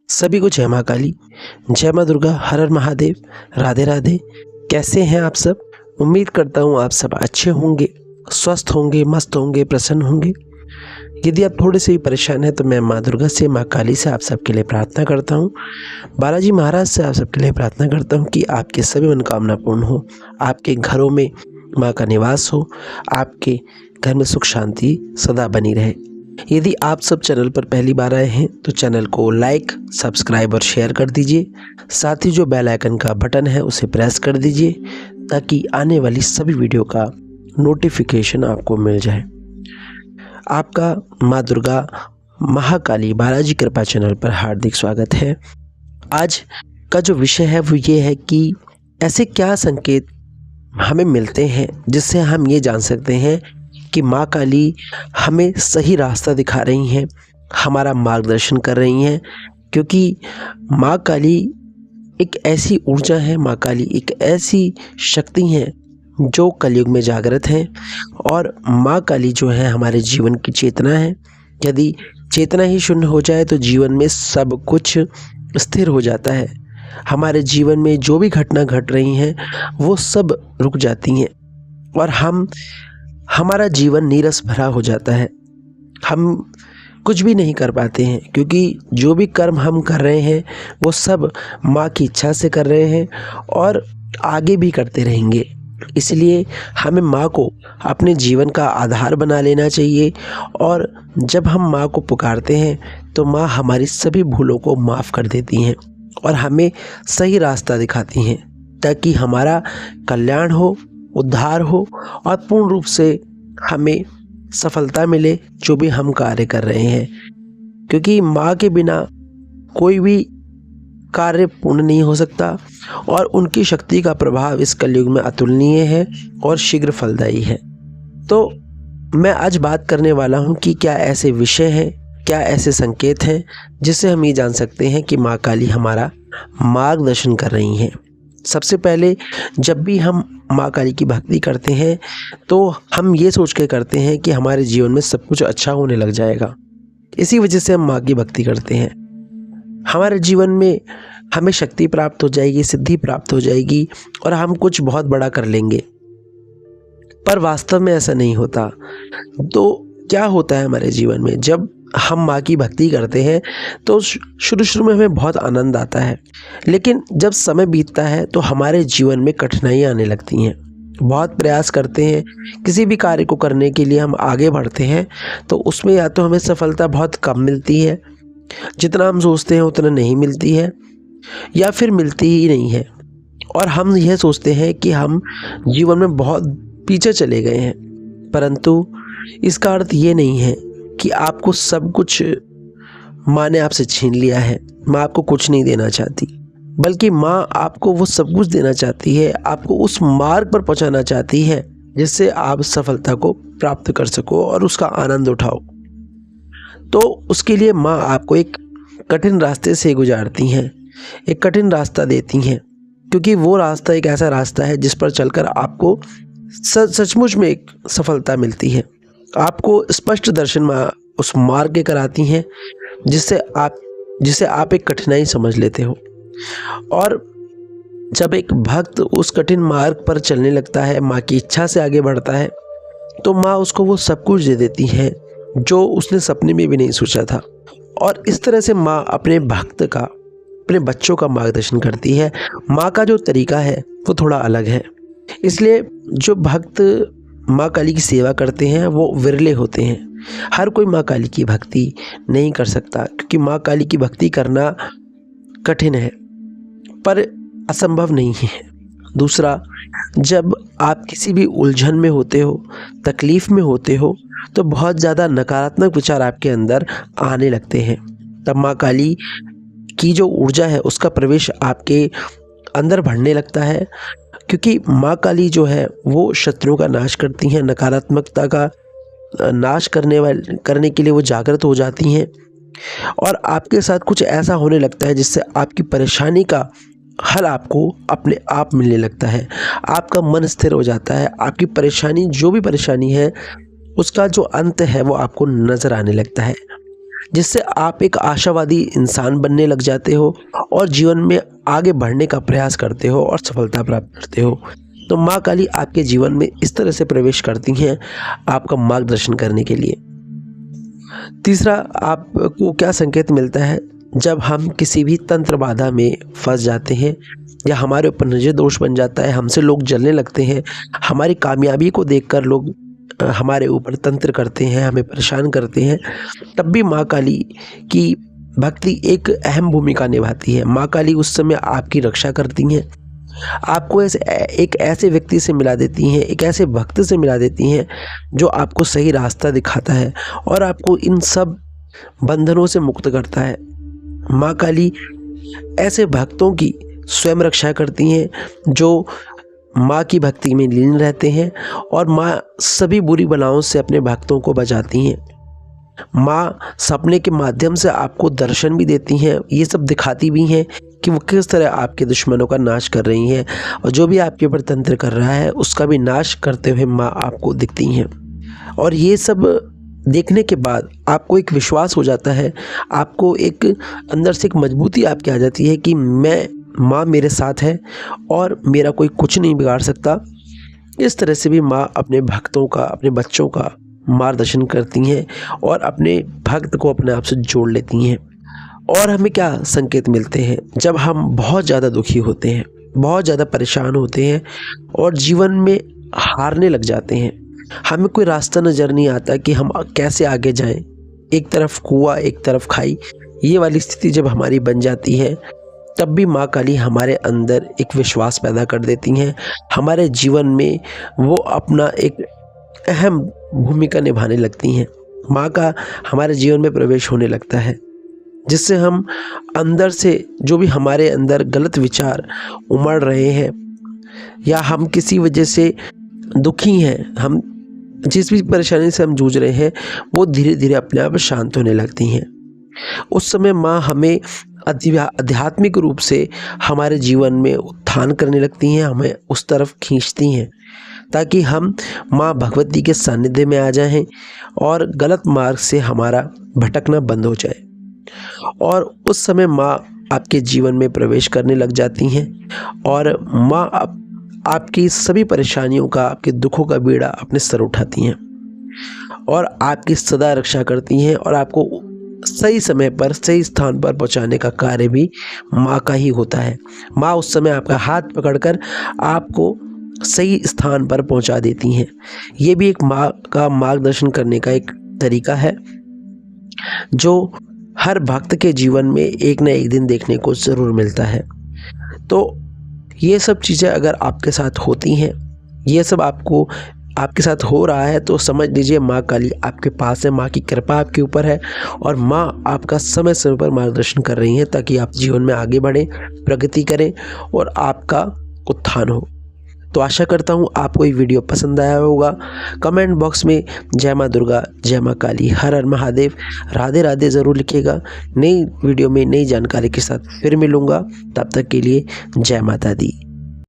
सभी को जय माँ काली, जय माँ दुर्गा, हर हर महादेव, राधे राधे। कैसे हैं आप सब? उम्मीद करता हूँ आप सब अच्छे होंगे, स्वस्थ होंगे, मस्त होंगे, प्रसन्न होंगे। यदि आप थोड़े से भी परेशान हैं तो मैं माँ दुर्गा से, माँ काली से आप सबके लिए प्रार्थना करता हूँ। बालाजी महाराज से आप सबके लिए प्रार्थना करता हूँ कि आपके सभी मनोकामना पूर्ण हो, आपके घरों में माँ का निवास हो, आपके घर में सुख शांति सदा बनी रहे। यदि आप सब चैनल पर पहली बार आए हैं तो चैनल को लाइक, सब्सक्राइब और शेयर कर दीजिए। साथ ही जो बेल आइकन का बटन है उसे प्रेस कर दीजिए ताकि आने वाली सभी वीडियो का नोटिफिकेशन आपको मिल जाए। आपका माँ दुर्गा, महाकाली, बालाजी कृपा चैनल पर हार्दिक स्वागत है। आज का जो विषय है वो ये है कि ऐसे क्या संकेत हमें मिलते हैं जिससे हम ये जान सकते हैं कि माँ काली हमें सही रास्ता दिखा रही हैं, हमारा मार्गदर्शन कर रही हैं। क्योंकि माँ काली एक ऐसी ऊर्जा है, माँ काली एक ऐसी शक्ति है जो कलयुग में जागृत है। और माँ काली जो है हमारे जीवन की चेतना है। यदि चेतना ही शून्य हो जाए तो जीवन में सब कुछ स्थिर हो जाता है। हमारे जीवन में जो भी घटना घट रही हैं वो सब रुक जाती हैं और हमारा जीवन नीरस भरा हो जाता है। हम कुछ भी नहीं कर पाते हैं क्योंकि जो भी कर्म हम कर रहे हैं वो सब माँ की इच्छा से कर रहे हैं और आगे भी करते रहेंगे। इसलिए हमें माँ को अपने जीवन का आधार बना लेना चाहिए। और जब हम माँ को पुकारते हैं तो माँ हमारी सभी भूलों को माफ़ कर देती हैं और हमें सही रास्ता दिखाती हैं ताकि हमारा कल्याण हो, उद्धार हो और पूर्ण रूप से हमें सफलता मिले जो भी हम कार्य कर रहे हैं। क्योंकि माँ के बिना कोई भी कार्य पूर्ण नहीं हो सकता और उनकी शक्ति का प्रभाव इस कलयुग में अतुलनीय है और शीघ्र फलदायी है। तो मैं आज बात करने वाला हूँ कि क्या ऐसे विषय हैं, क्या ऐसे संकेत हैं जिससे हम ये जान सकते हैं कि माँ काली हमारा मार्गदर्शन कर रही हैं। सबसे पहले जब भी हम माँ काली की भक्ति करते हैं तो हम ये सोच के करते हैं कि हमारे जीवन में सब कुछ अच्छा होने लग जाएगा। इसी वजह से हम माँ की भक्ति करते हैं। हमारे जीवन में हमें शक्ति प्राप्त हो जाएगी, सिद्धि प्राप्त हो जाएगी और हम कुछ बहुत बड़ा कर लेंगे। पर वास्तव में ऐसा नहीं होता। तो क्या होता है हमारे जीवन में, जब हम माँ की भक्ति करते हैं तो शुरू में हमें बहुत आनंद आता है, लेकिन जब समय बीतता है तो हमारे जीवन में कठिनाइयाँ आने लगती हैं। बहुत प्रयास करते हैं, किसी भी कार्य को करने के लिए हम आगे बढ़ते हैं तो उसमें या तो हमें सफलता बहुत कम मिलती है, जितना हम सोचते हैं उतना नहीं मिलती है, या फिर मिलती ही नहीं है और हम यह सोचते हैं कि हम जीवन में बहुत पीछे चले गए हैं। परंतु इसका अर्थ ये नहीं है कि आपको सब कुछ माँ ने आपसे छीन लिया है। माँ आपको कुछ नहीं देना चाहती, बल्कि माँ आपको वो सब कुछ देना चाहती है, आपको उस मार्ग पर पहुँचाना चाहती है जिससे आप सफलता को प्राप्त कर सको और उसका आनंद उठाओ। तो उसके लिए माँ आपको एक कठिन रास्ते से गुजारती हैं, एक कठिन रास्ता देती हैं, क्योंकि वो रास्ता एक ऐसा रास्ता है जिस पर चलकर आपको सचमुच में एक सफलता मिलती है। आपको स्पष्ट दर्शन माँ उस मार्ग के कराती हैं जिसे आप एक कठिनाई समझ लेते हो। और जब एक भक्त उस कठिन मार्ग पर चलने लगता है, माँ की इच्छा से आगे बढ़ता है, तो माँ उसको वो सब कुछ दे देती है जो उसने सपने में भी नहीं सोचा था। और इस तरह से माँ अपने भक्त का, अपने बच्चों का मार्गदर्शन करती है। माँ का जो तरीका है वो थोड़ा अलग है। इसलिए जो भक्त माँ काली की सेवा करते हैं वो विरले होते हैं। हर कोई माँ काली की भक्ति नहीं कर सकता, क्योंकि माँ काली की भक्ति करना कठिन है पर असंभव नहीं है। दूसरा, जब आप किसी भी उलझन में होते हो, तकलीफ़ में होते हो, तो बहुत ज़्यादा नकारात्मक विचार आपके अंदर आने लगते हैं। तब माँ काली की जो ऊर्जा है उसका प्रवेश आपके अंदर बढ़ने लगता है, क्योंकि माँ काली जो है वो शत्रुओं का नाश करती हैं, नकारात्मकता का नाश करने के लिए वो जागृत हो जाती हैं और आपके साथ कुछ ऐसा होने लगता है जिससे आपकी परेशानी का हल आपको अपने आप मिलने लगता है। आपका मन स्थिर हो जाता है, आपकी परेशानी जो भी परेशानी है उसका जो अंत है वो आपको नज़र आने लगता है। जिससे आप एक आशावादी इंसान बनने लग जाते हो और जीवन में आगे बढ़ने का प्रयास करते हो और सफलता प्राप्त करते हो। तो माँ काली आपके जीवन में इस तरह से प्रवेश करती हैं आपका मार्गदर्शन करने के लिए। तीसरा, आपको क्या संकेत मिलता है जब हम किसी भी तंत्र बाधा में फंस जाते हैं या हमारे ऊपर नजर दोष बन जाता है, हमसे लोग जलने लगते हैं, हमारी कामयाबी को देखकर लोग हमारे ऊपर तंत्र करते हैं, हमें परेशान करते हैं, तब भी माँ काली की भक्ति एक अहम भूमिका निभाती है। माँ काली उस समय आपकी रक्षा करती हैं, आपको एक ऐसे व्यक्ति से मिला देती हैं, एक ऐसे भक्त से मिला देती हैं जो आपको सही रास्ता दिखाता है और आपको इन सब बंधनों से मुक्त करता है। माँ काली ऐसे भक्तों की स्वयं रक्षा करती हैं जो माँ की भक्ति में लीन रहते हैं और माँ सभी बुरी बलाओं से अपने भक्तों को बचाती हैं। माँ सपने के माध्यम से आपको दर्शन भी देती हैं, ये सब दिखाती भी हैं कि वो किस तरह आपके दुश्मनों का नाश कर रही हैं और जो भी आपके ऊपर तंत्र कर रहा है उसका भी नाश करते हुए माँ आपको दिखती हैं। और ये सब देखने के बाद आपको एक विश्वास हो जाता है, आपको एक अंदर से एक मजबूती आपकी आ जाती है कि माँ मेरे साथ है और मेरा कोई कुछ नहीं बिगाड़ सकता। इस तरह से भी माँ अपने भक्तों का, अपने बच्चों का मार्गदर्शन करती हैं और अपने भक्त को अपने आप से जोड़ लेती हैं। और हमें क्या संकेत मिलते हैं जब हम बहुत ज़्यादा दुखी होते हैं, बहुत ज़्यादा परेशान होते हैं और जीवन में हारने लग जाते हैं, हमें कोई रास्ता नज़र नहीं आता कि हम कैसे आगे जाएं, एक तरफ कुआं एक तरफ खाई, ये वाली स्थिति जब हमारी बन जाती है तब भी माँ काली हमारे अंदर एक विश्वास पैदा कर देती हैं, हमारे जीवन में वो अपना एक अहम भूमिका निभाने लगती हैं। माँ का हमारे जीवन में प्रवेश होने लगता है जिससे हम अंदर से जो भी हमारे अंदर गलत विचार उमड़ रहे हैं या हम किसी वजह से दुखी हैं, हम जिस भी परेशानी से हम जूझ रहे हैं वो धीरे धीरे अपने आप शांत होने लगती हैं। उस समय माँ हमें आध्यात्मिक रूप से हमारे जीवन में उत्थान करने लगती हैं, हमें उस तरफ खींचती हैं ताकि हम माँ भगवती के सानिध्य में आ जाएं और गलत मार्ग से हमारा भटकना बंद हो जाए। और उस समय माँ आपके जीवन में प्रवेश करने लग जाती हैं और माँ आपकी सभी परेशानियों का, आपके दुखों का बीड़ा अपने सर उठाती हैं और आपकी सदा रक्षा करती हैं और आपको सही समय पर सही स्थान पर पहुंचाने का कार्य भी माँ का ही होता है। माँ उस समय आपका हाथ पकड़कर आपको सही स्थान पर पहुंचा देती हैं। ये भी एक माँ का मार्गदर्शन करने का एक तरीका है जो हर भक्त के जीवन में एक न एक दिन देखने को ज़रूर मिलता है। तो ये सब चीज़ें अगर आपके साथ होती हैं, ये सब आपके साथ हो रहा है तो समझ लीजिए माँ काली आपके पास है, माँ की कृपा आपके ऊपर है और माँ आपका समय समय पर मार्गदर्शन कर रही हैं ताकि आप जीवन में आगे बढ़ें, प्रगति करें और आपका उत्थान हो। तो आशा करता हूँ आपको ये वीडियो पसंद आया होगा। कमेंट बॉक्स में जय माँ दुर्गा, जय माँ काली, हर हर महादेव, राधे राधे ज़रूर लिखिएगा। नई वीडियो में नई जानकारी के साथ फिर मिलूँगा, तब तक के लिए जय माता दी।